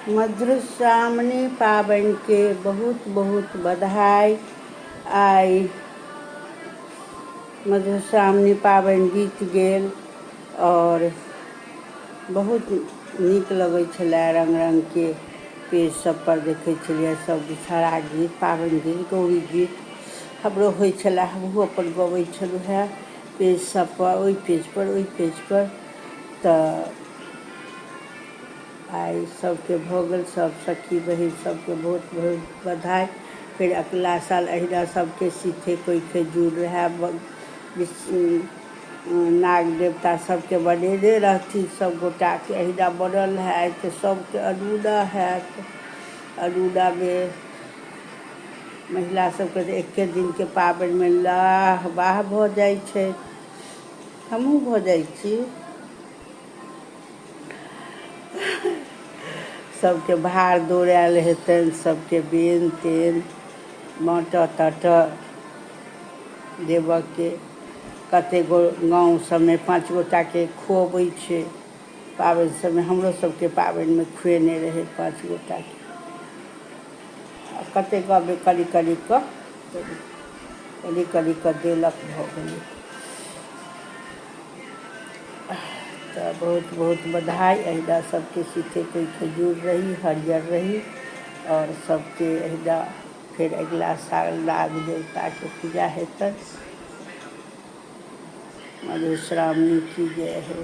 मधुश्रावणी पाबनि के बहुत बहुत बधाई। आइ मधुश्रावणी पाबनि बीत गेल और बहुत नीक लगै छलै। रंग रंग के पेज सब पर देखै छलियै सब बिषहारा गीत, पाबनि गीत, गौरी गीत हमरो होइ छलै। हमहूँ अपन गबै छलहुँ हेँ पेज सब पर, ओहि पेज पर तऽ आइ सबके भऽ गेल। सब सखी बहिन सबके बहुत बहुत बधाई। फिर अगला साल अहिना सबके सीखे कोइखे जुड़ रहे, नाग देवता सबके बनेने रहथिन। सब गोटाके अहिना बनल है। आइ तऽ सबके अनूना हैत। अनूनामे महिला सबके तऽ एके दिनके पाबनिमे लाह बाह भऽ जाइ छै। हमहूँ भऽ जाइ छी। सबके भार दौड़ायल हेतनि, सबके बेन तेन बाँटऽ ताँटऽ देबऽके। कतेक गाँव सबमे 5 गोटाके खुअबै छै पाबनि सबमे। हमरो सबके पाबनिमे खुएने रहै 5 गोटाके। कतेक गाँवमे कनि कनि कऽ देलक, भऽ गेलै। तऽ बहुत बहुत बधाई। अहिना सबके सीखे कोइखे जुड़ रही, हरियर रही और सबके अहिना फिर अगला साल नाग देवताके पूजा हेतनि। मधुश्रावणी की जय हो।